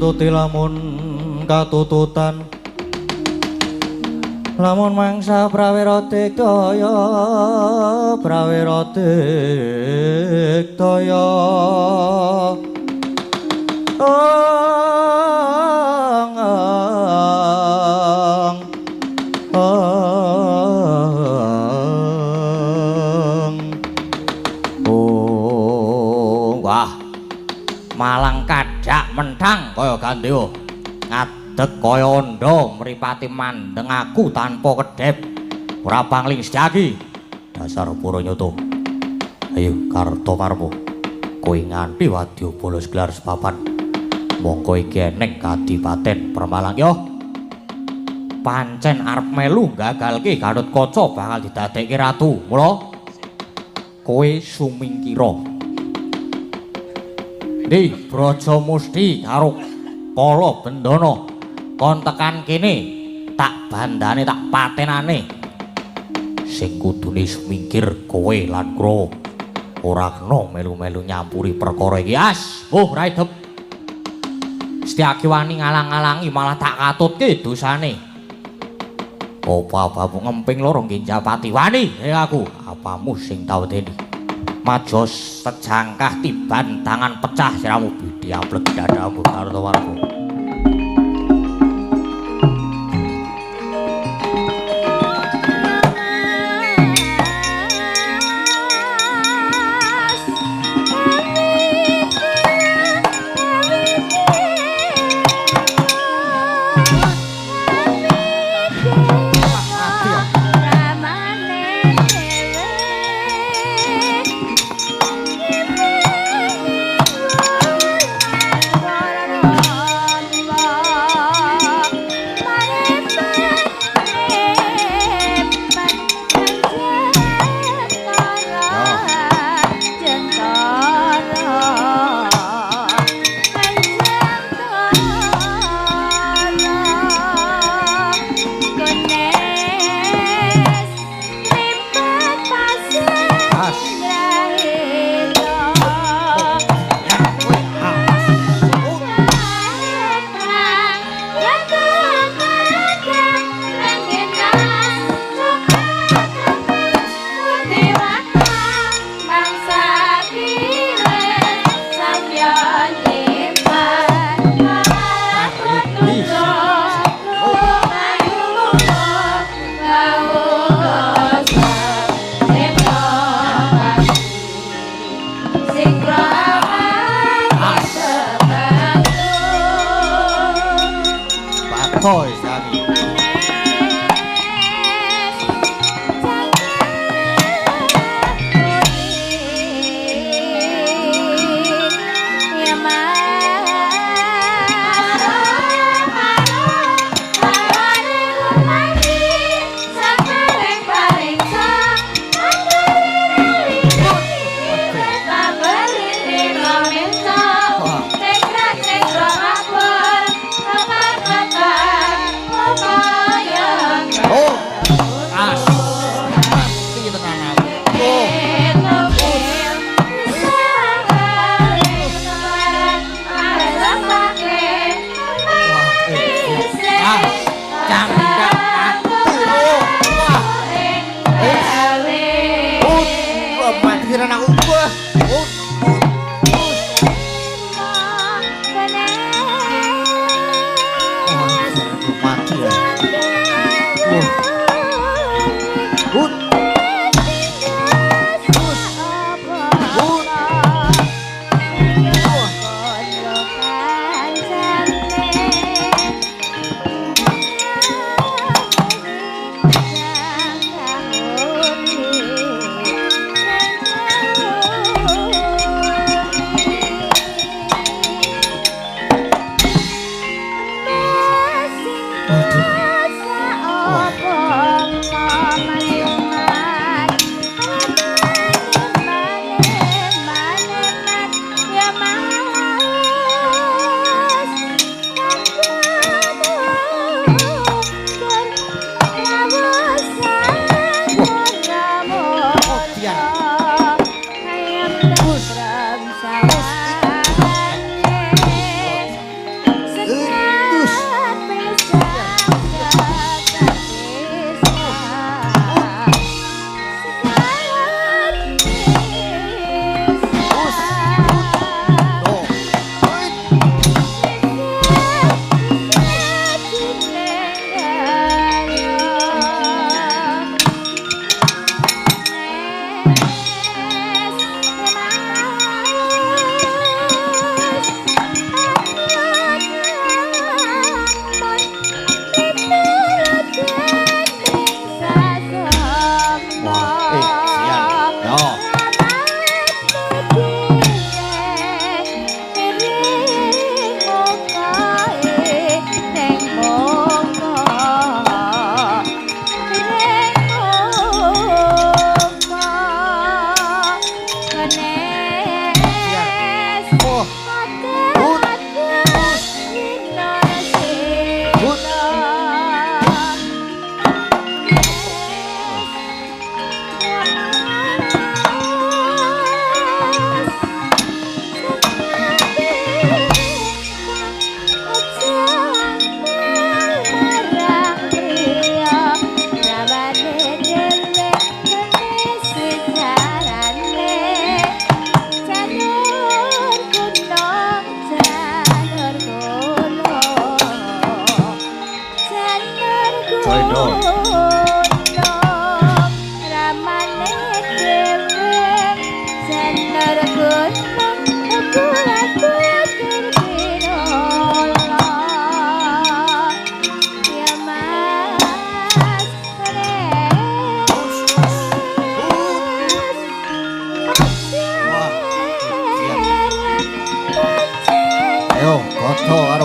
nututi lamun katututan lamun mangsa prawira dikdaya wah malang kadhak menthang kaya Gandewa ngadeg kaya andha mripati mandeng aku tanpa kedhep ora pangling sejagi dasar Puranyata ayo Kartomarma kowe nganti wadya bolos gelar sepapan mongko iki eneng kadipaten Permalang yo pancen arep melu gagalke Gatotkaca bakal didadekke ratu mula kowe sumingkira Di Brajamusti karo Kala Bendana kon tekan kene tak bandane tak patenane sing kudune sumingkir kowe lan Kurawa ora kena melu-melu nyampuri perkara iki as Raidep Setyaki wani ngalang-alangi malah tak katutke dosane apa-apa ngemping loro Ginjapati wani aku apamu sing tau deni majos sejangkah tiban tangan pecah siramu bidi aplek dadamu Kartomarma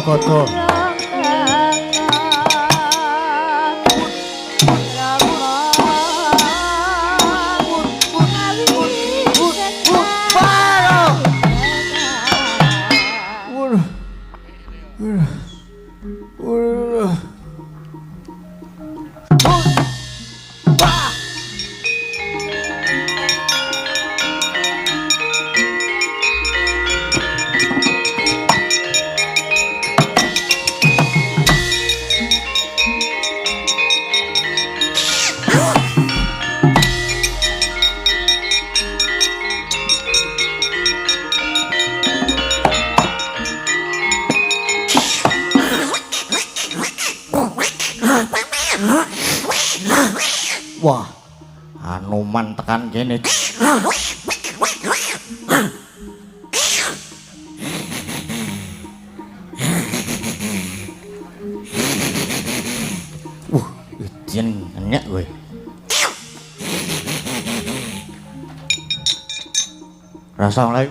Koto wah Hanuman tekan kene ijen enyek kowe rasa mulai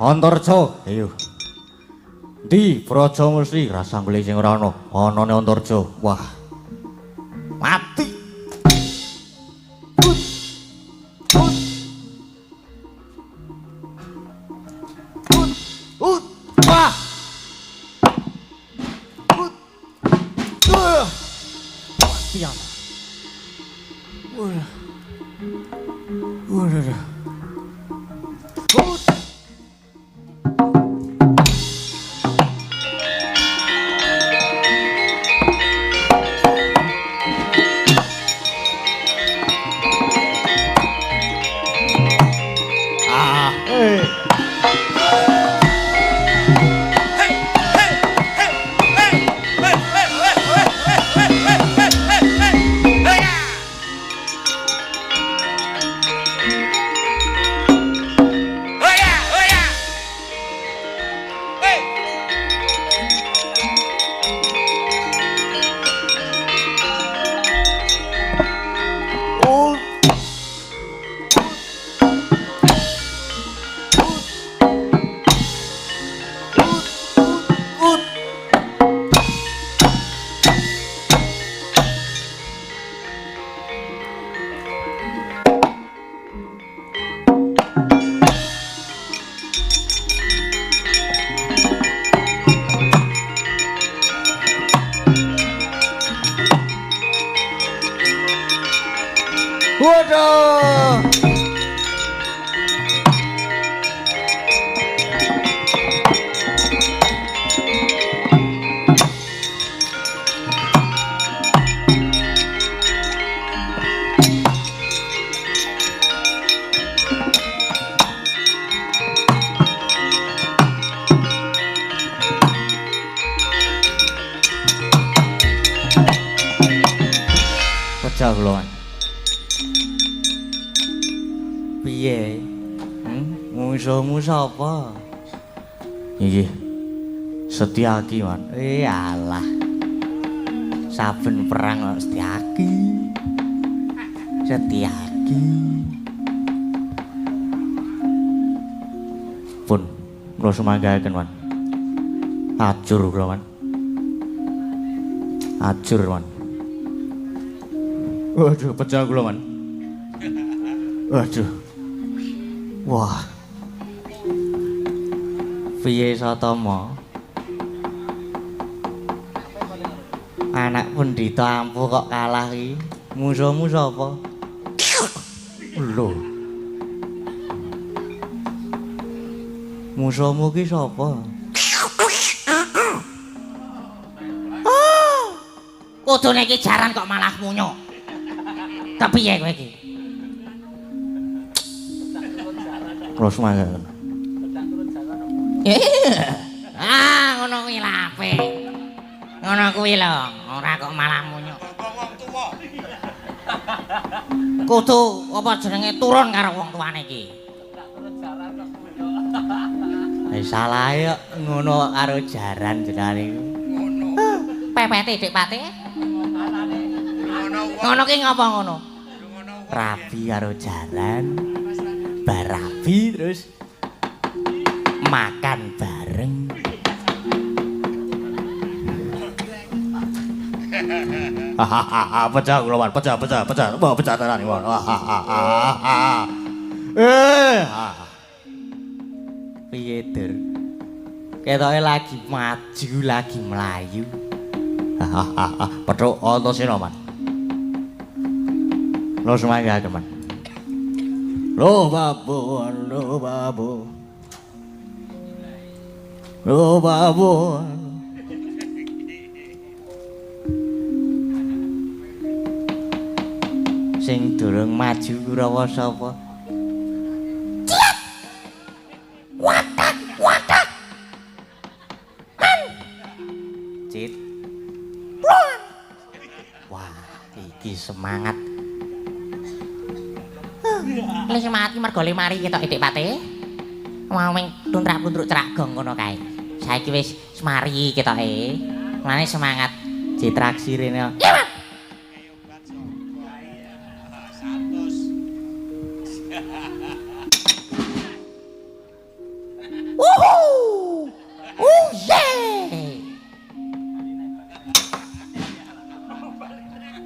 Antarja, ayo. Ndi Praja Musti rasa golek sing ora ana. Anane Antarja. Wah. Mati. Wah. Mati ya. Udah. Waduh. pecah kula man. Piye? Musuhmu sapa? Iki Setyaki man. Alah. Saben perang kok Setyaki. Setyaki. Pun kula sumanggaken man. Ajur kula man. Ajur man. Waduh, pecah kula man. Waduh. Wah. Piye Satama? Anak pendhita ampuh kok kalah iki. Musuhmu sapa? Lho. Musuhmu ki sapa? Kudune iki jaran kok malah munyuk. Kepiye kowe iki? Kula semangat. Ngono kuwi lha apik. Ngono kuwi lho, ora kok malah munyuk. Wong tuwa. Kudu apa jenenge turun karo wong tuane iki. Salahe kok ngono karo jaran jenenge iku. Ngono. Pepete Dik Pati. Ngono ki ngapa ngono? Rabi karo jaran. Barabi terus makan bareng. Pecah kula man, pecah. Wah, pecah tenan iki. Piye, Dur? Ketoke lagi maju, lagi melayu. Petruk Antasena man. Lo semangat man. Lo babu. Sing durung maju Kurawa sapa? Ciat! Watak! Cit. Wah, iki semangat. Lha semangat iki mergo mari ketok Dik Pati. Mau ming tuntrak-tuntruk cerak gong ngono kae. Saiki wis semari ketoke. Mulane semangat ditraksi rene. Iya, Mas.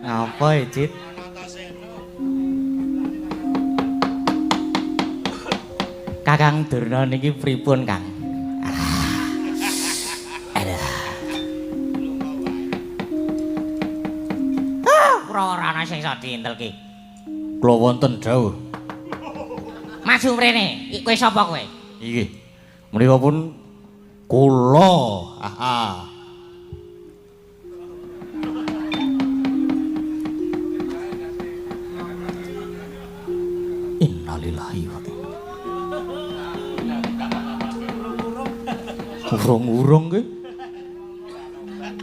Apa ya, Cit? Kakang Durna niki pripun, Kang? Ora ana sing iso dientelke. Kula wonten dawuh. Maju mrene, kowe sapa kowe? Iki. Menika pun kula. Innalillahi wa inna. Urung-urung ki.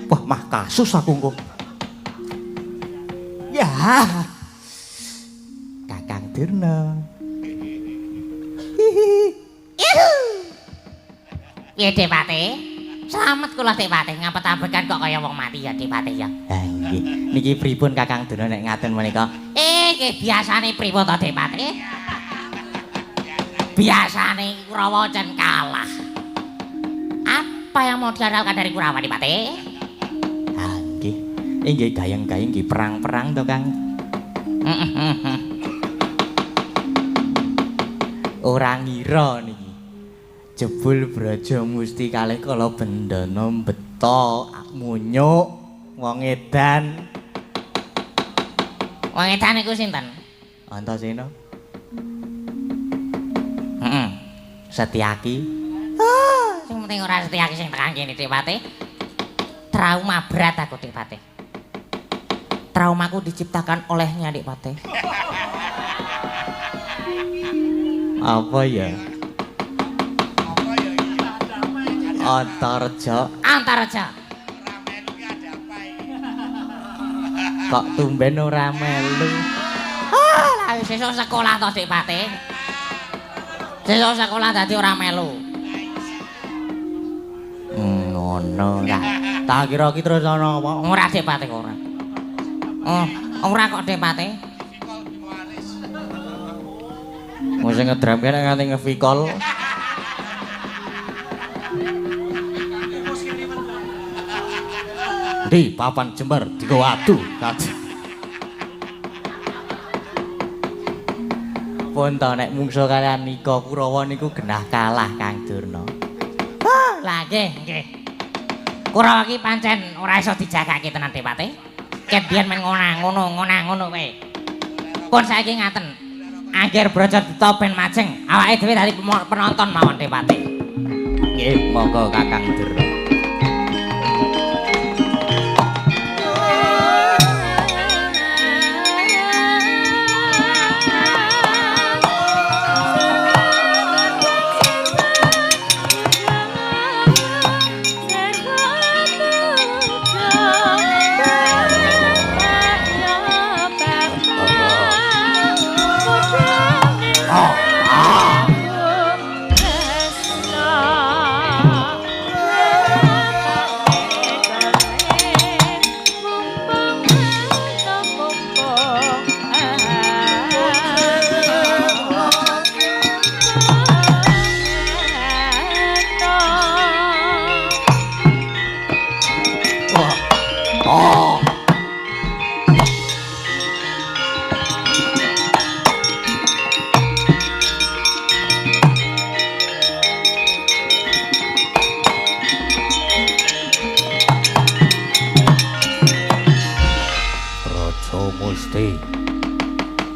Wah, mah kasus aku engko. Ya. Kakang Durna. Piye Dik Pati? Slamet kula Dik Pati, ngapet-apekan kok kaya wong mati ya Dik Pati ya. Ha nggih. Niki pripun Kakang Durna nek ngaten menika? Nggih biasane pripun to Dik Pati? Biasane Kurawa jan kalah. Apa yang mau diandalkan dari Kurawa Dik Pati? Ha nggih. Nggih gayeng-gayeng nggih perang-perang to Kang. Ora ngira niki. Jebul Braja Musti kalih kala Bendana mbeta munyuk wong edan. Wong edan iku sinten? Antasena. Setyaki. Sing penting ora Setyaki sing tekan kene Dik Pati. Trauma berat aku Dik Pati. Traumaku diciptakan olehnya Dik Pati. Apa ya? Antarja. kok tumben ora melu. Lah sesuk sekolah to Dik Pati. Sesuk sekolah dadi ora melu. Ngono ta. Tak kira ki terus ana apa? Ora Dik Pati ora. Oh, ora kok Dik Pati. Mesti ngedram kene nganti ngevikol. Di papan Jember digo adu kaji. Pun to nek mungsuh kalian Nika Kurawa niku genah kalah Kang Durna. Lah nggih. Kurawa iki pancen ora iso dijagake tenan Dik Pati. Ket biyen men ngono wae. Pun saiki ngaten. Angger Brajadita ben majeng, awake dhewe dadi penonton mawon Dik Pati. Nggih, monggo Kakang Durna.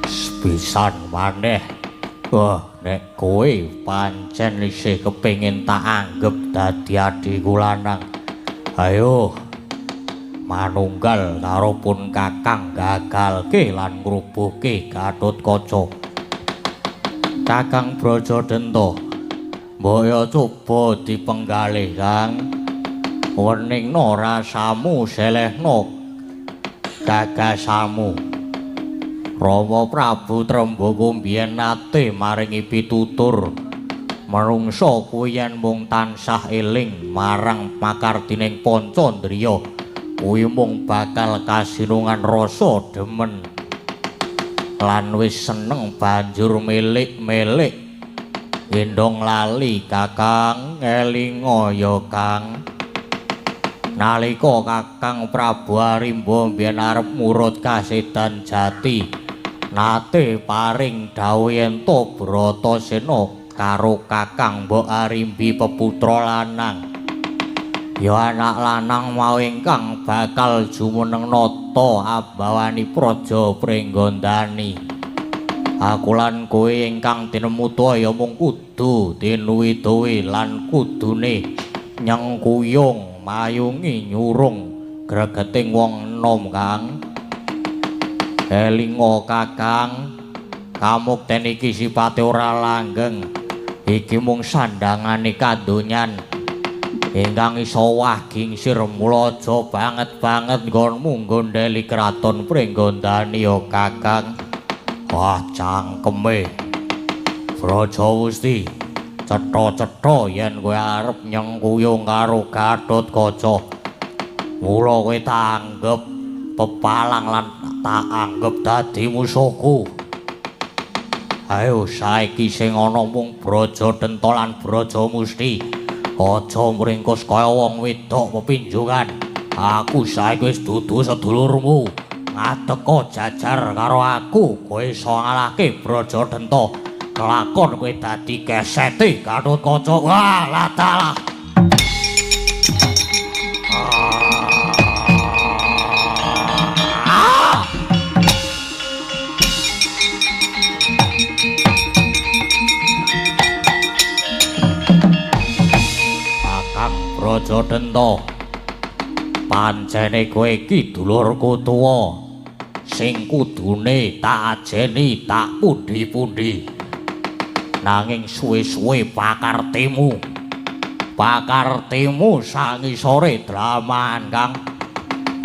Sepisan maneh. Wah, nek kowe pancen isih kepengin tak anggep dadi adhiku lanang. Ayo manunggal karo pun Kakang gagalke lan ngrubuhke Gatotkaca. Kakang Brajadenta, mbaya coba dipenggalih Kang. Weningna rasamu selehna gagasamu. Rama Prabu Trembaka mbiyen nate maringi pitutur menungsa kuwi yen mung tansah eling marang makardining Pancandriya kuwi mung bakal kasinungan rasa demen lan wis seneng banjur milik-milik endong lali Kakang elinga ya Kang. Nalika Kakang Prabu Arimba mbiyen arep murut kasedan jati nate paring dawuh yen to Bratasena karo Kakang Mbok Arimbi peputra lanang. Ya anak lanang mau ingkang bakal jumeneng nata ambawani praja Pringgondani. Aku lan kowe ingkang tinemu ya mung kudu tinuwi-tuwi lan kudune nyengkuyung mayungi nyurung gregeting wong enom Kang. Elinga Kakang, kamukteni iki sipate ora langgeng. Iki mung sandhangane kadonyan. Ingkang iso wagingsir mula aja banget-banget nggonmu nggondheli kraton Pringgondani ya Kakang. Wah cangkeme. Brajawusti, cetha-cetha yen kowe arep nyengkuyung karo Gatotkaca. Mula kowe tak anggep pepalang lan tak anggap dadi musuhku. Ayo saiki sing ana mung Brajadenta lan Brajamusti. Aja mringkus kaya wong wedok pepinjungan. Aku saiki wis dudu sedulurmu. Ngadeka jajar karo aku, kowe iso ngalahke Brajadenta. Kelakon kowe dadi kesete Gatotkaca. Wah, lah dalah. Brajadenta, pancene kowe iki dulurku tuwa sing kudune tak ajeni tak pundi-pundi. Nanging suwe-suwe pakartimu sangisore draman Kang.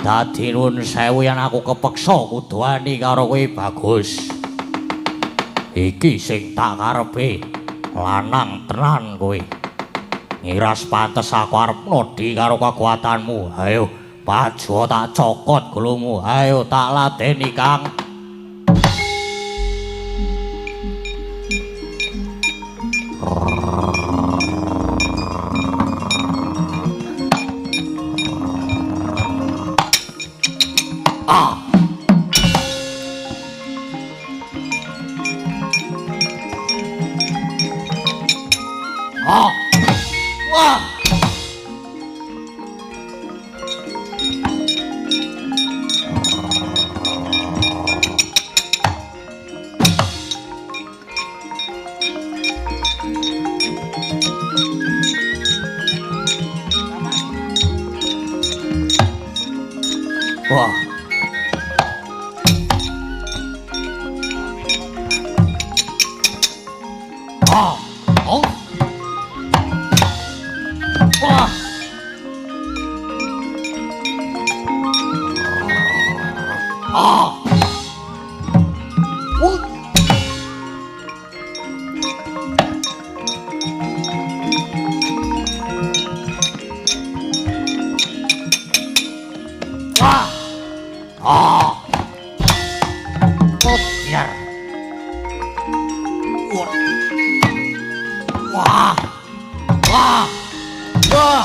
Dadi nuwun sewu yen aku kepeksa kudu wani karo kowe Bagus. Iki sing tak karepe. Lanang tenan kowe. Ngiras pantes aku arep nodi karo kekuatanmu. Ayo, Pajo tak cokot gulumu. Ayo tak ladeni, Kang. Ah. Ah. Wah. Wah. Ah. Oh. Wah. Ah. Wah. Ah. Oh, biar. Wah. Wah. Wah. Wah.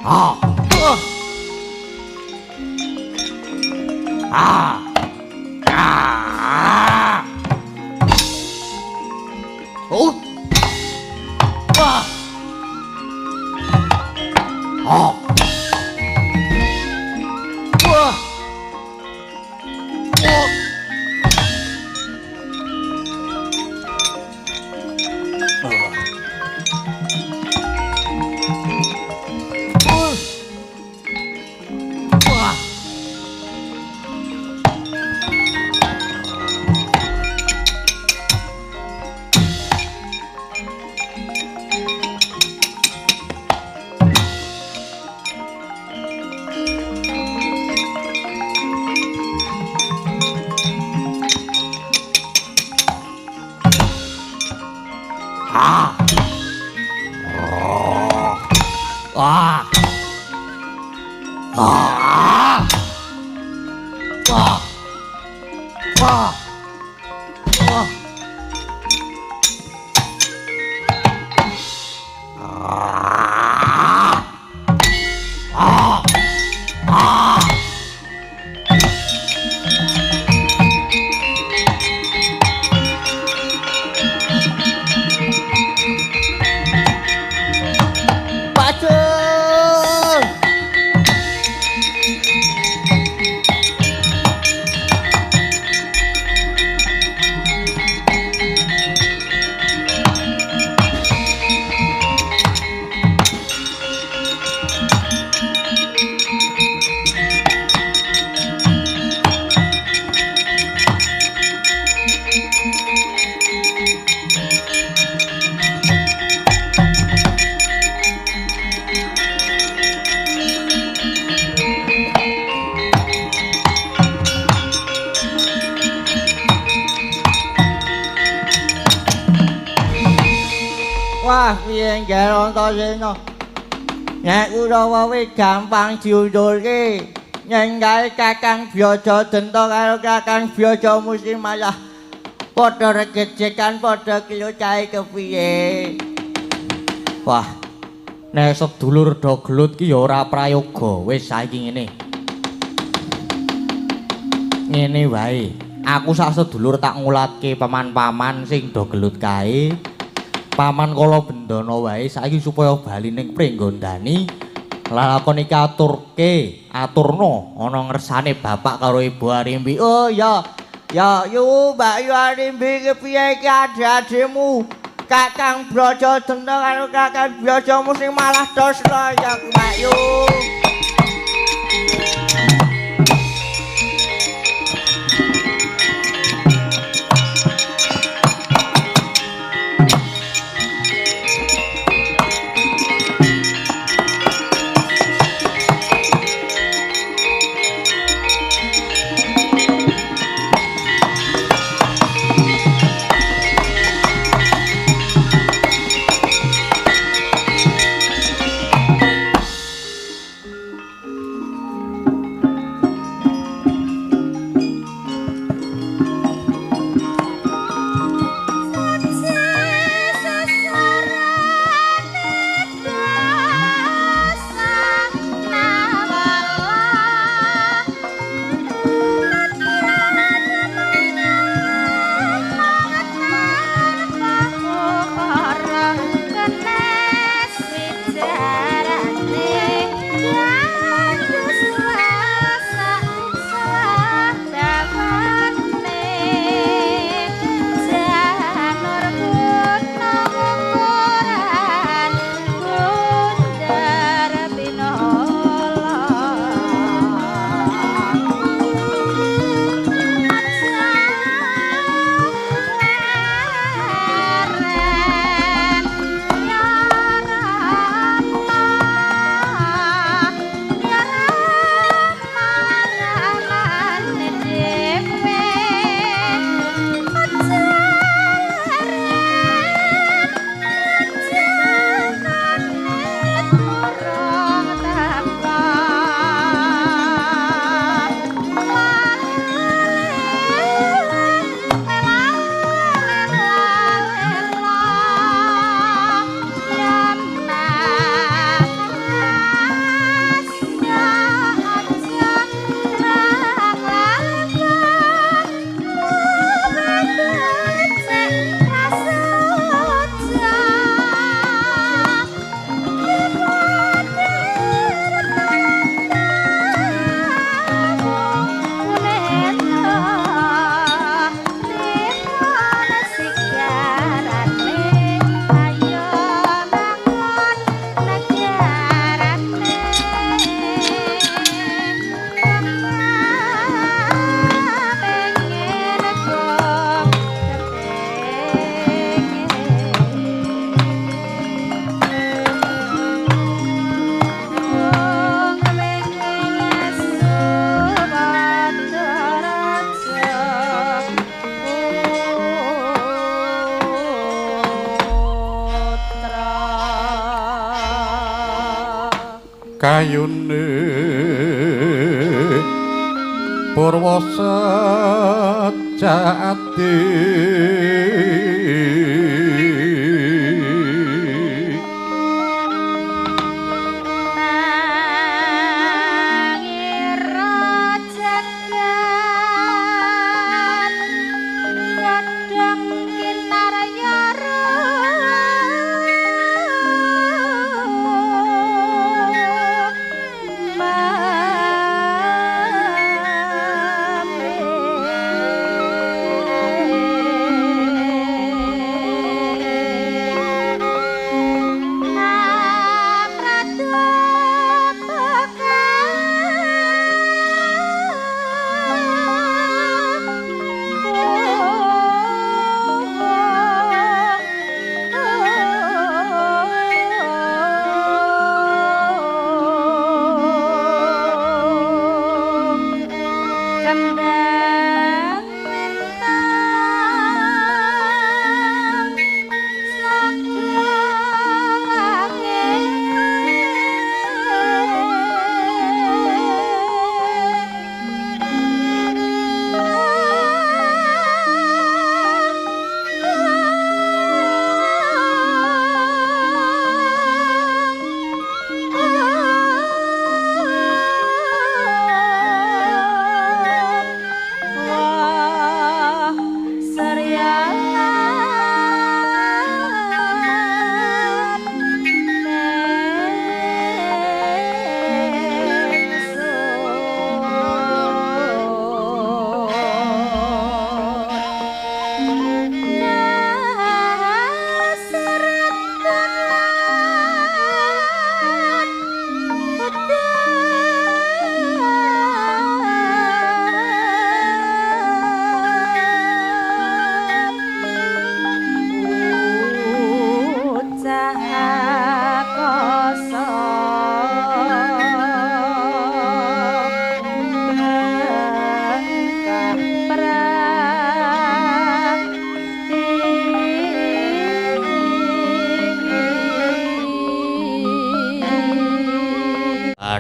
Ah. Ah. Ah. Oh. Wah. Ah. Wah. Oh. Wah. Ah. Oh. Ah. Ah. Wah. Wah. Wah. Ah. Ah. Ah. Pacu. Wah, piye nggih Antasena. Nek Kurawa wis gampang diundurke. Nyenggale Kakang Byaja Denta karo Kakang Byaja Musimayah. Padha regejekan padha kilocahe kepiye. Wah. Nek sedulur do gelut ki ya ora prayoga. Wis saiki ngene. Ngene wae. Aku sak sedulur tak ngulatke paman-paman sing do gelut kae. paman kala Bendana wae saiki supaya bali ning Pringgondani lalakon iki aturno ana ngersane bapak karo ibu Arimbi. Oh ya yu Mbak Yu Arimbi kepiye iki ade-ademu Kakang Brajadena karo Kakang Brajamu sing malah dosna ya Mbak Yu. kayune Purwasa Jati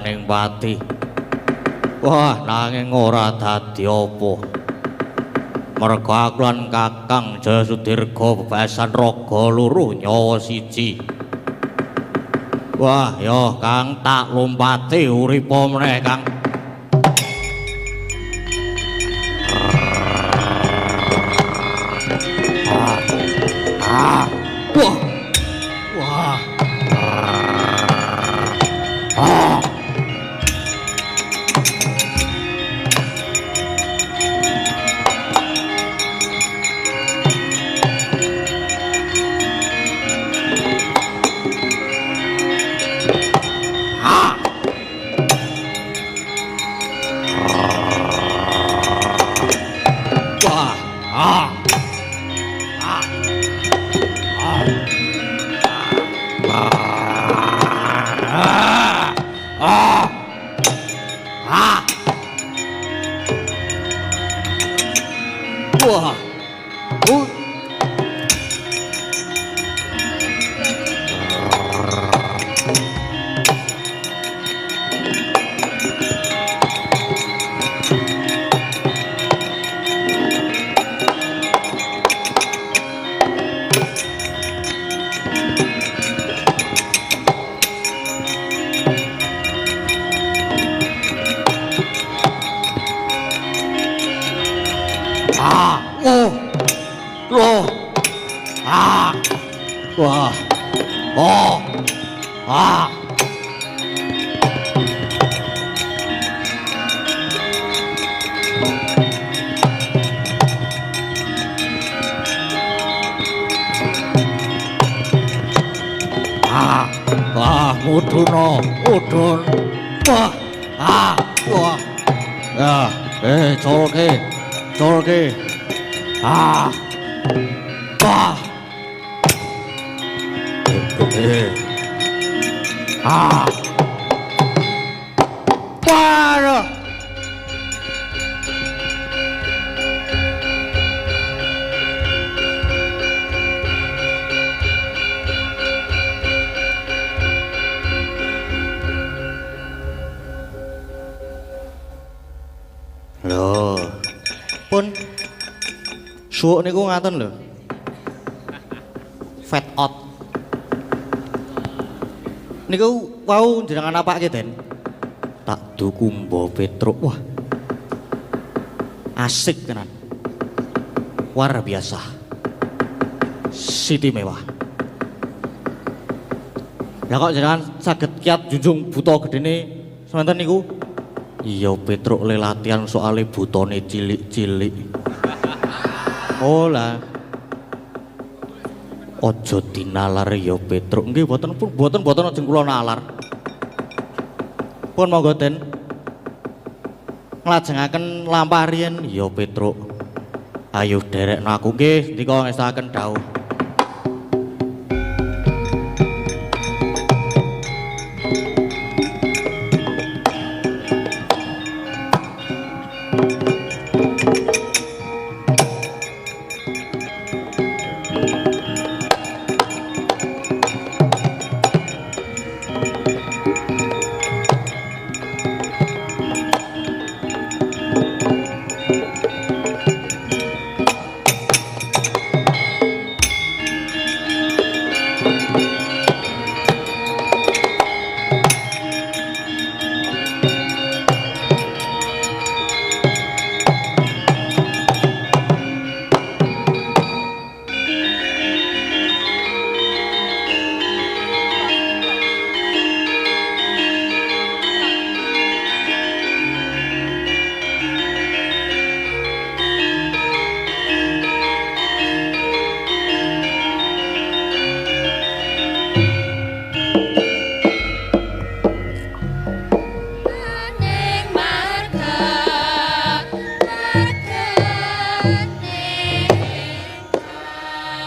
Prajaning Pati. Wah, nanging ora dadi apa. Merga aku lan Kakang Jayasudirga bebasan raga loro nyawa siji. Wah, ya Kang tak lompati uripa meneh, Kang. Wah. Wah. Wah. Wah. Oh. Ah. Wah, muduna, mudun. Wah. Ah. Wah. Ya, colke. Ah. Wah. Ah. Waduh. Lho. Pun suwuk niku ngaten lho. Fat out. Niku wau jenengan apake, Den? Tak duku Mbah Petruk. Wah. Asik tenan. Luar biasa. Siti mewah. Ya kok jenengan saged kiat junjung buta gedene semanten niku? Iya Petruk le latihan soale butane cilik-cilik. Oh lah. Ojo dinalar ya Petruk. Nggih boten ajeng kula nalar. Pun monggo Den. Nglajengaken lampah riyen ya Petruk. Ayo derekno aku nggih ndika ngestaken dawuh.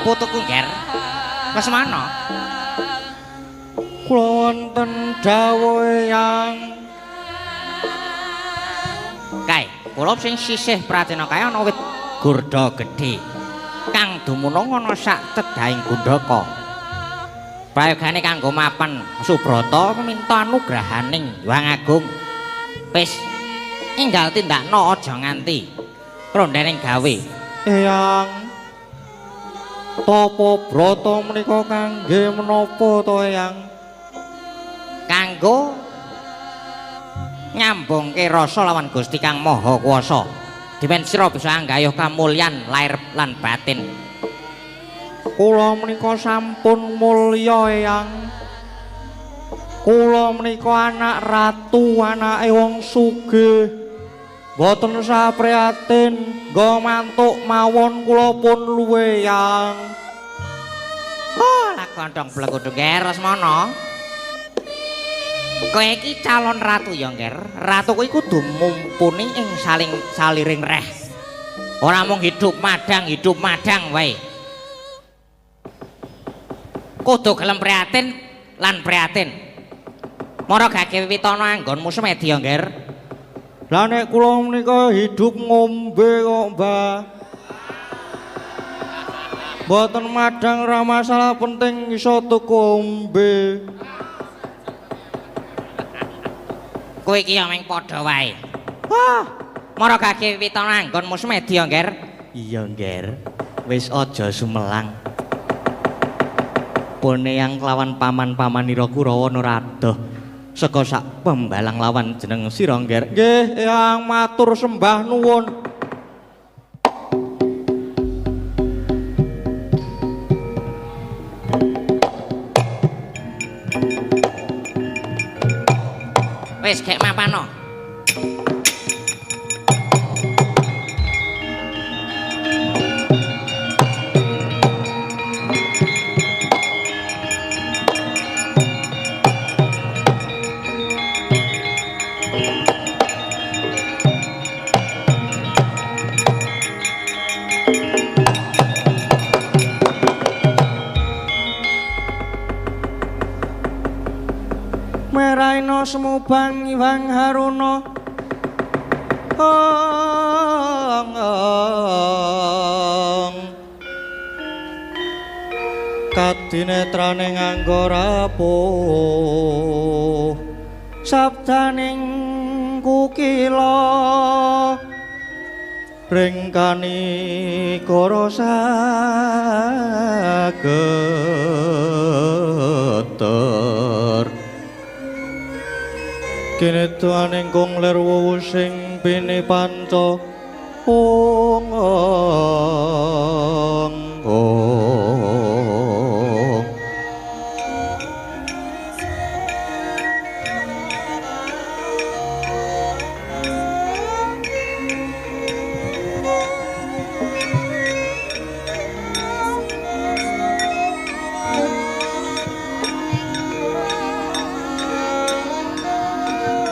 Putuku Nger. Wes mana? Kula wonten dawuh yang Kae, kula sing sisih Pratina kae ana wit gurda gedhe kang dumunung ana sak cedhahing Gundaka. Prayogane kanggo mapan Subrata minta anugrahaning Hyang Agung. Wis enggal tindakno aja nganti rondening gawe. Eyang tapa brata menika kangge menapa to Eyang? Kanggo nyambungke rasa lawan Gusti Kang Maha Kuwasa. Dimen sira bisa anggayuh kamulyan lair lan batin. Kula menika sampun mulya Eyang. Kula menika anak ratu, anake wong sugih. Boten sapriyatin nggo mantuk mawon kula pun luwe Eyang. Oh, lah gondhong blekudung Nger Lesmana. Kowe iki calon ratu ya, Nger. Ratu kuwi kudu mumpuni ing saliring reh. Ora mung hidup madang wae. Kudu gelem prihatin lan prihatin. Mara gage wiwitana anggonmu semedi ya, Nger. Lah nek kula menika hidup ngombe kok, Mbah. Mboten madang ra masalah penting iso tuku ombe. Kowe iki ya meng padha wae. Wah, mara gage wiwitana anggonmu semedi ya, Nger. Iya, Nger. Wis aja sumelang. Pone yang kelawan paman-pamanira Kurawa Narada saka sak pembalang lawan jeneng sira, Nger. Nggih, Eyang matur sembah nuwun. Wis gek mapano. Meraina semubang Hyang Haruna kadinetrane nganggo rapuh sabdaning kukila ringkani kara sageter kene tuaning kong lerwu sing bini panca ong ong ong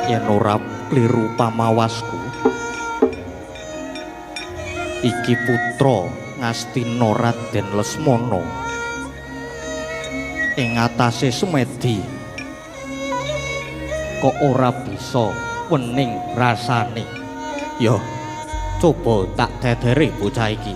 yen ora kliru pamawasku iki putra Ngastina Raden Lesmana ing atase Sumedi kok ora bisa wening rasane ya coba tak dedere bocah iki.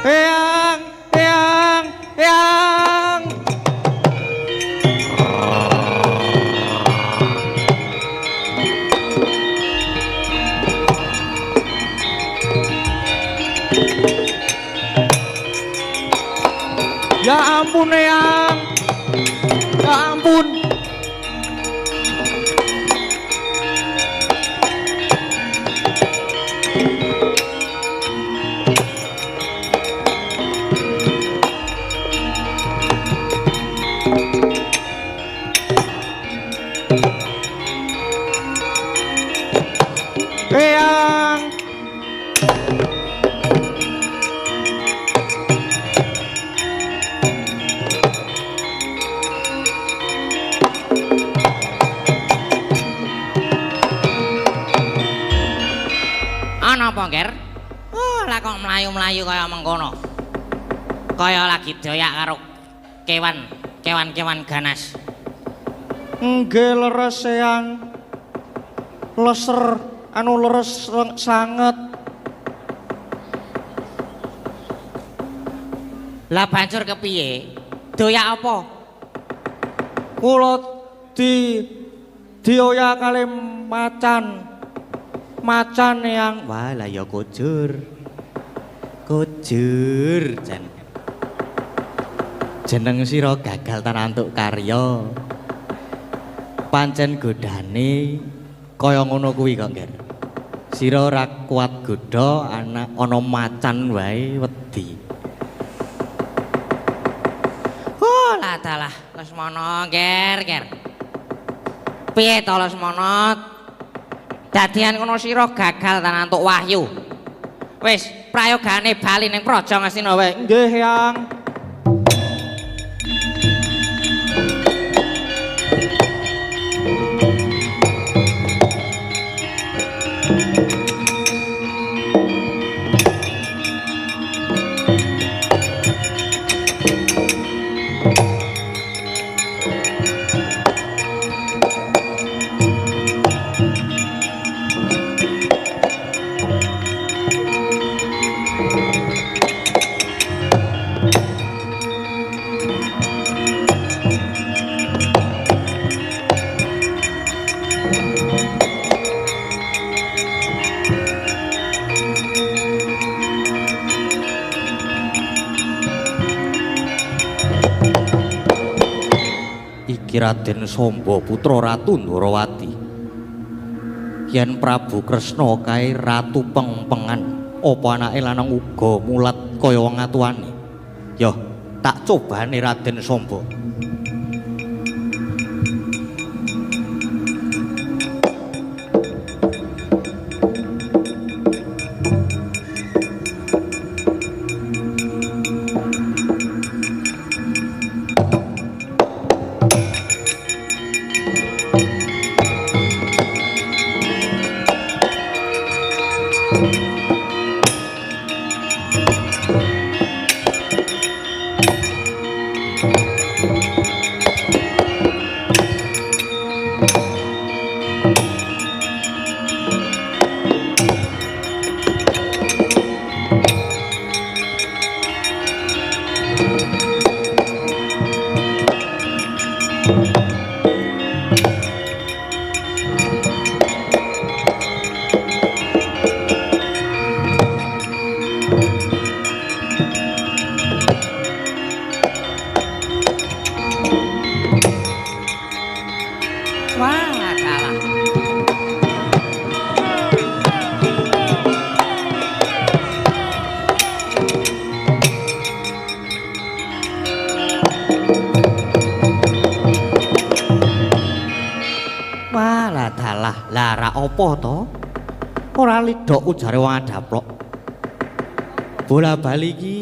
Eyang. Ya ampun, Eyang. Ya ampun. Eyang. napa, Ger? Oh, lah kok mlayu-mlayu kaya mengkono. Kaya lagi doyak karo kewan-kewan ganas. Nggih leres Eyang. Leser anu leres sanget. Lah banjur kepiye? Doyak apa? Kula dioyak kali macan Eyang. Wah, lah ya kujur. Kujur jan. Jeneng sira gagal tanantuk karya. Pancen godane kaya ngono kuwi kok, Ger. Sira ora kuat godha ana macan wae wedi. Oh, lah dalah, Lesmana, Ger. Piye to Lesmana? Dadian ngono sira gagal tanantuk wahyu. Wis, prayogane bali ning Praja Ngastina wae. Nggih Eyang. Raden Samba putra Ratu Ndwarawati. Yen Prabu Kresna kae ratu pengpengan, apa anake lanang uga mulat kaya wong atuwane? Yo, tak cobane Raden Samba. Apa to? Ora lidok ujare wong adaplok. Bola bali iki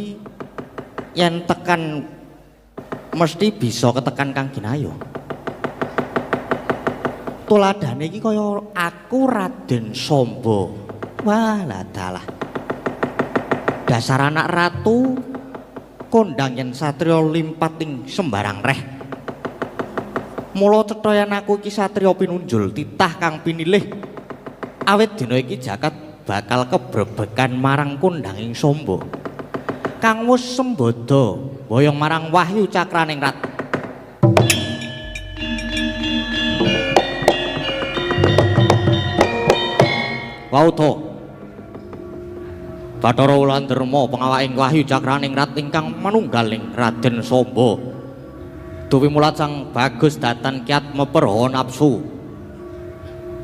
yen tekan mesti bisa ketekan Kang Ginayo. Tuladane iki kaya aku Raden Samba. Wah, lah dalah. Dasar anak ratu kondang yen satriya limpat ing sembarang reh. Mula cethayan aku iki satriya pinunjul titah kang pinilih. Awit dina iki jagat bakal kebrebekan marang kondanging Samba. Kang wis sembada boyong marang Wahyu Cakraning Rat. Wauta. Bathara Wulandharma pengawaking Wahyu Cakraning Rat ingkang manunggaling Raden Samba. Duwi mulat sang bagus datan kiat meperho nafsu.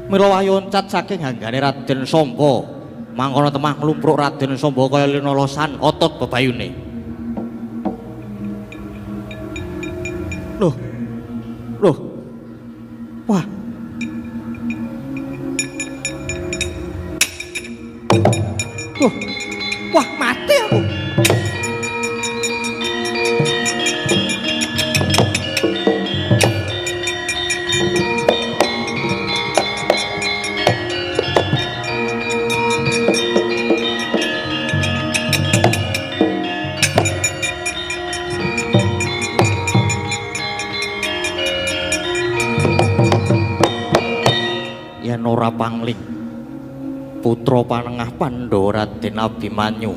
Mila wahyu oncat saking hanggane Raden Samba, mangkono temah nglumpruk Raden Samba kaya linolosan otot bebayune. Loh. Wah. Loh. Wah, mati aku. ora pangling. Putra panengah Pandhawa Raden Abimanyu.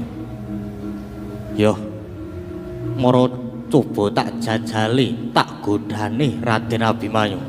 Yo. Mara coba tak jajali, tak godhane Raden Abimanyu.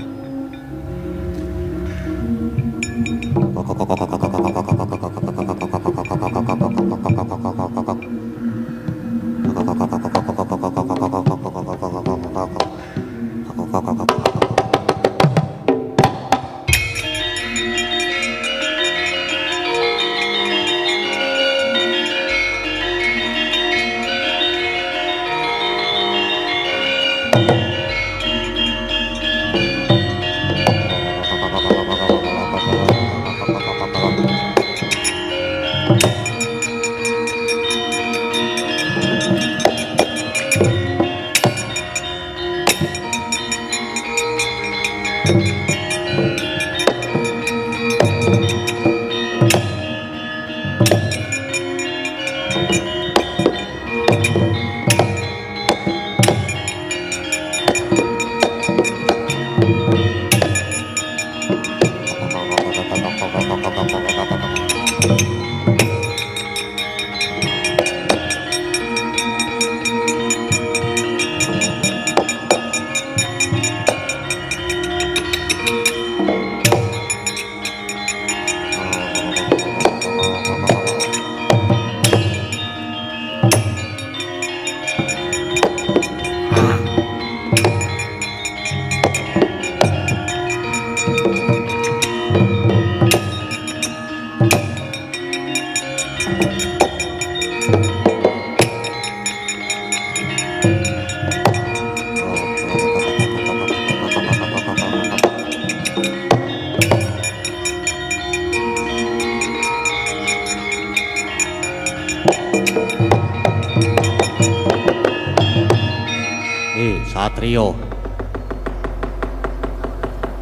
Satrio.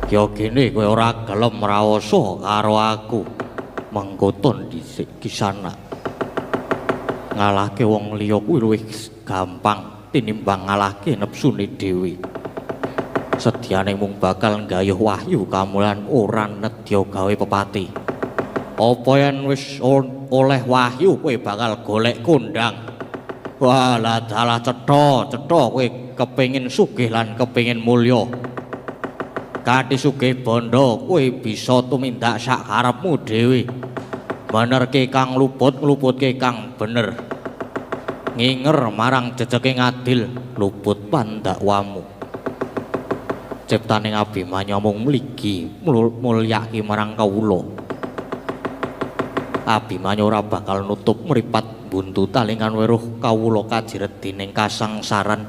Kaya gene kowe ora gelem raosa karo aku. Mengkoton dhisik kisana. Ngalahke wong liya kuwi luwih gampang tinimbang ngalahke nepsune dhewe. Sedyane mung bakal nggayuh wahyu kamulan ora nedya gawe pepati. Apa yen wis oleh wahyu kowe bakal golek kondang. Wah, lah dalah cetha kowe kepengin sugih lan kepengin mulya. Kanthi sugih bondo kowe bisa tumindak sak karepmu dhewe. Benerke kang luput ngluputke kang bener. Nginger marang jejeke ngadil luput pandakwamu. Ciptaning Abimanyu mung mligi mulyaki marang kawula. Abimanyu ora bakal nutup mripat buntu talingan weruh kawula kajiret dening kasangsaran.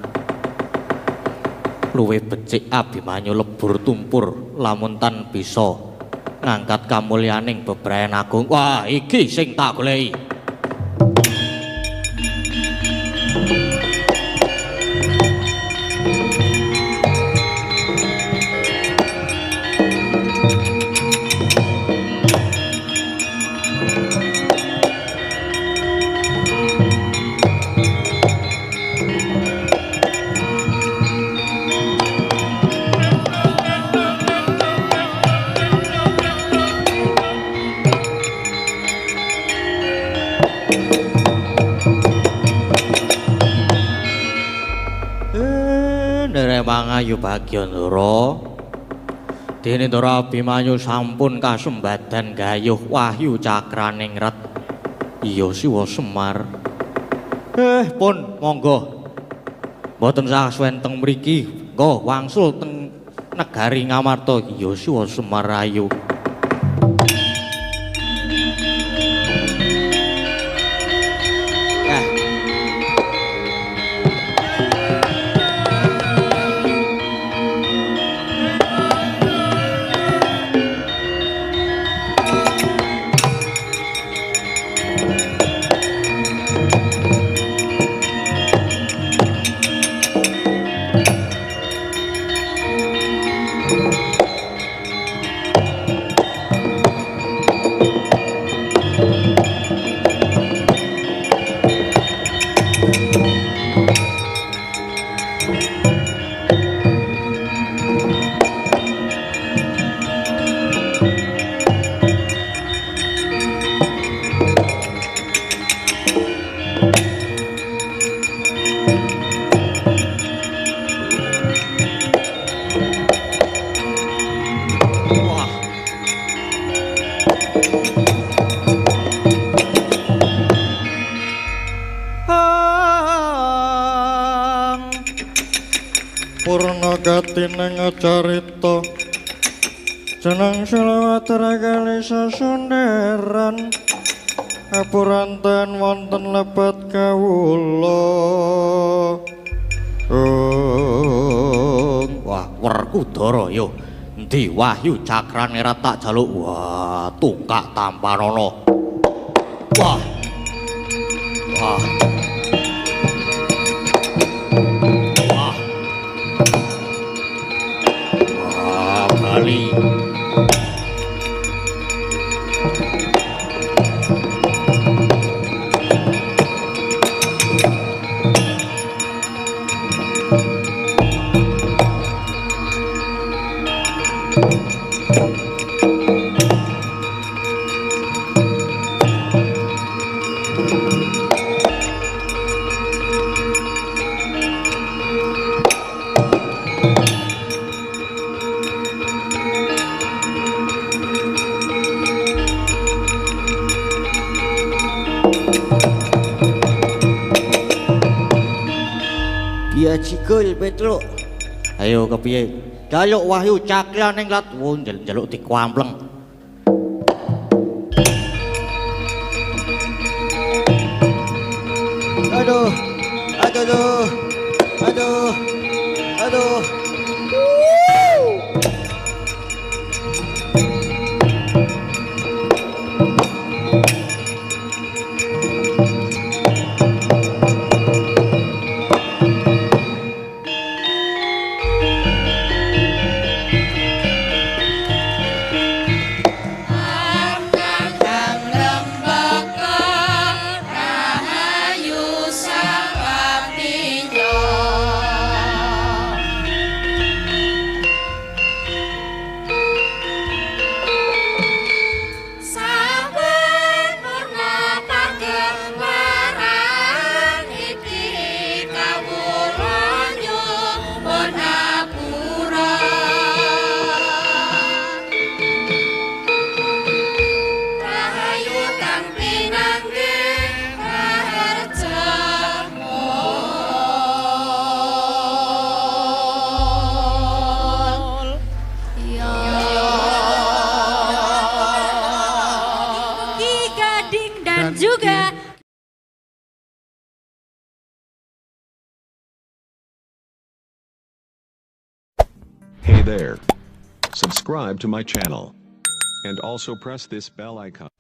Luwih becik Abimanyu lebur tumpur lamun tan bisa ngangkat kamulyaning bebrayan agung. Wah, iki sing tak goleki. Mangayu Bagyandara dene Ndara Abimanyu sampun kasembadan gayuh wahyu cakraning ret. Iya Siwa Semar. Pun monggo. Mboten sasuwen teng mriki, nggo wangsul teng negari Ngamarta. Iya Siwa Semar ayu. Purna gatineng carita jeneng Silawatara kali sasunderan apuranten wonten lebat kawula. Wah, Werkudara yo endi Wahyu Cakrane tak jaluk. Wah, tungkak tampanana. Wah. Wah. Wah. Wah, Bali. Biar cikul Petruk. Ayo kepiye? Jaluk Wahyu Cakrane lat njaluk dikwampleng. Aduh. Aduh. Aduh. Aduh. Juga Hey there. Subscribe to my channel. And also press this bell icon.